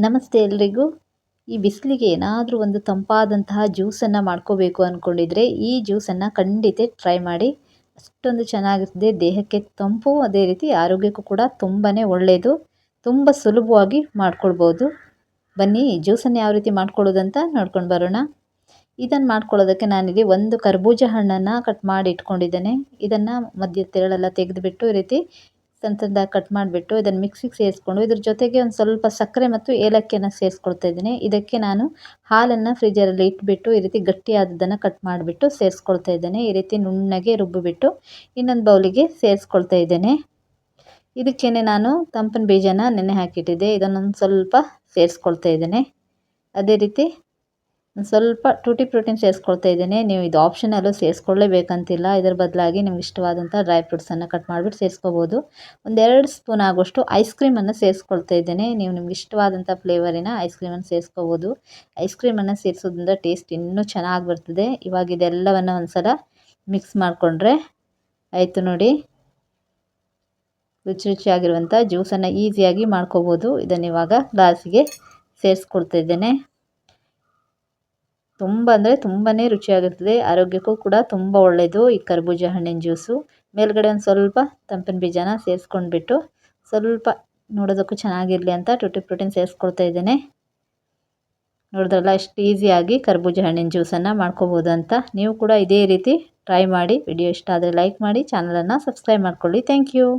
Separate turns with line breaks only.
ನಮಸ್ತೆ ಎಲ್ರಿಗೂ. ಈ ಬಿಸಿಲಿಗೆ ಏನಾದರೂ ಒಂದು ತಂಪಾದಂತಹ ಜ್ಯೂಸನ್ನು ಮಾಡ್ಕೋಬೇಕು ಅಂದ್ಕೊಂಡಿದ್ರೆ ಈ ಜ್ಯೂಸನ್ನು ಖಂಡಿತ ಟ್ರೈ ಮಾಡಿ. ಅಷ್ಟೊಂದು ಚೆನ್ನಾಗಿರ್ತದೆ, ದೇಹಕ್ಕೆ ತಂಪು, ಅದೇ ರೀತಿ ಆರೋಗ್ಯಕ್ಕೂ ಕೂಡ ತುಂಬಾ ಒಳ್ಳೆಯದು. ತುಂಬ ಸುಲಭವಾಗಿ ಮಾಡ್ಕೊಳ್ಬೋದು. ಬನ್ನಿ ಜ್ಯೂಸನ್ನು ಯಾವ ರೀತಿ ಮಾಡ್ಕೊಳ್ಳೋದಂತ ನೋಡ್ಕೊಂಡು ಬರೋಣ. ಇದನ್ನು ಮಾಡ್ಕೊಳ್ಳೋದಕ್ಕೆ ನಾನಿಲ್ಲಿ ಒಂದು ಕರ್ಬೂಜ ಹಣ್ಣನ್ನು ಕಟ್ ಮಾಡಿ ಇಟ್ಕೊಂಡಿದ್ದೇನೆ. ಇದನ್ನು ಮಧ್ಯ ತೆರಳೆಲ್ಲ ತೆಗೆದುಬಿಟ್ಟು ಈ ರೀತಿ ಸಣ್ಣದಾಗಿ ಕಟ್ ಮಾಡಿಬಿಟ್ಟು ಇದನ್ನು ಮಿಕ್ಸಿಗೆ ಸೇರಿಸ್ಕೊಂಡು ಇದ್ರ ಜೊತೆಗೆ ಒಂದು ಸ್ವಲ್ಪ ಸಕ್ಕರೆ ಮತ್ತು ಏಲಕ್ಕಿಯನ್ನು ಸೇರಿಸ್ಕೊಳ್ತಾ ಇದ್ದೀನಿ. ಇದಕ್ಕೆ ನಾನು ಹಾಲನ್ನು ಫ್ರಿಜ್ಜರಲ್ಲಿ ಇಟ್ಬಿಟ್ಟು ಈ ರೀತಿ ಗಟ್ಟಿಯಾದದ್ದನ್ನು ಕಟ್ ಮಾಡಿಬಿಟ್ಟು ಸೇರಿಸ್ಕೊಳ್ತಾ ಇದ್ದೇನೆ. ಈ ರೀತಿ ನುಣ್ಣಗೆ ರುಬ್ಬಿಬಿಟ್ಟು ಇನ್ನೊಂದು ಬೌಲಿಗೆ ಸೇರಿಸ್ಕೊಳ್ತಾ ಇದ್ದೇನೆ. ಇದಕ್ಕೇನೆ ನಾನು ತಂಪಿನ ಬೀಜನ ನೆನೆ ಹಾಕಿಟ್ಟಿದ್ದೆ, ಇದನ್ನೊಂದು ಸ್ವಲ್ಪ ಸೇರಿಸ್ಕೊಳ್ತಾ ಇದ್ದೇನೆ. ಅದೇ ರೀತಿ ಒಂದು ಸ್ವಲ್ಪ ಟೂಟಿ ಫ್ರೂಟಿನ ಸೇರಿಸ್ಕೊಳ್ತಾ ಇದ್ದೇನೆ. ನೀವು ಇದು ಆಪ್ಷನಲ್ಲು, ಸೇರಿಸ್ಕೊಳ್ಳೇಬೇಕಂತಿಲ್ಲ. ಇದರ ಬದಲಾಗಿ ನಿಮ್ಗೆ ಇಷ್ಟವಾದಂಥ ಡ್ರೈ ಫ್ರೂಟ್ಸನ್ನು ಕಟ್ ಮಾಡಿಬಿಟ್ಟು ಸೇರಿಸ್ಕೋಬೋದು. ಒಂದು 2 ಸ್ಪೂನ್ ಆಗುವಷ್ಟು ಐಸ್ ಕ್ರೀಮನ್ನು ಸೇರಿಸ್ಕೊಳ್ತಾ ಇದ್ದೇನೆ. ನೀವು ನಿಮ್ಗೆ ಇಷ್ಟವಾದಂಥ ಫ್ಲೇವರಿನ ಐಸ್ ಕ್ರೀಮನ್ನು ಸೇರಿಸ್ಕೋಬೋದು. ಐಸ್ ಕ್ರೀಮನ್ನು ಸೇರಿಸೋದ್ರಿಂದ ಟೇಸ್ಟ್ ಇನ್ನೂ ಚೆನ್ನಾಗಿ ಬರ್ತದೆ. ಇವಾಗ ಇದೆಲ್ಲವನ್ನು ಒಂದು ಸಲ ಮಿಕ್ಸ್ ಮಾಡಿಕೊಂಡ್ರೆ ಆಯಿತು ನೋಡಿ. ರುಚಿ ರುಚಿಯಾಗಿರುವಂಥ ಜ್ಯೂಸನ್ನು ಈಸಿಯಾಗಿ ಮಾಡ್ಕೋಬೋದು. ಇದನ್ನು ಇವಾಗ ಗ್ಲಾಸಿಗೆ ಸೇರಿಸ್ಕೊಳ್ತಾ ಇದ್ದೇನೆ. ತುಂಬ ಅಂದರೆ ತುಂಬಾ ರುಚಿಯಾಗಿರ್ತದೆ, ಆರೋಗ್ಯಕ್ಕೂ ಕೂಡ ತುಂಬ ಒಳ್ಳೆಯದು ಈ ಕರ್ಬೂಜ ಹಣ್ಣಿನ ಜ್ಯೂಸು. ಮೇಲ್ಗಡೆ ಒಂದು ಸ್ವಲ್ಪ ತಂಪಿನ ಬೀಜನ ಸೇರಿಸ್ಕೊಂಡ್ಬಿಟ್ಟು ಸ್ವಲ್ಪ ನೋಡೋದಕ್ಕೂ ಚೆನ್ನಾಗಿರಲಿ ಅಂತ ಟೂಟಿ ಫ್ರೂಟಿನ ಸೇರಿಸ್ಕೊಳ್ತಾ ಇದ್ದೇನೆ. ನೋಡಿದ್ರಲ್ಲ ಎಷ್ಟು ಈಸಿಯಾಗಿ ಕರ್ಬೂಜ ಹಣ್ಣಿನ ಜ್ಯೂಸನ್ನು ಮಾಡ್ಕೋಬೋದು ಅಂತ. ನೀವು ಕೂಡ ಇದೇ ರೀತಿ ಟ್ರೈ ಮಾಡಿ. ವಿಡಿಯೋ ಇಷ್ಟ ಆದರೆ ಲೈಕ್ ಮಾಡಿ, ಚಾನಲನ್ನು ಸಬ್ಸ್ಕ್ರೈಬ್ ಮಾಡ್ಕೊಳ್ಳಿ. Thank you.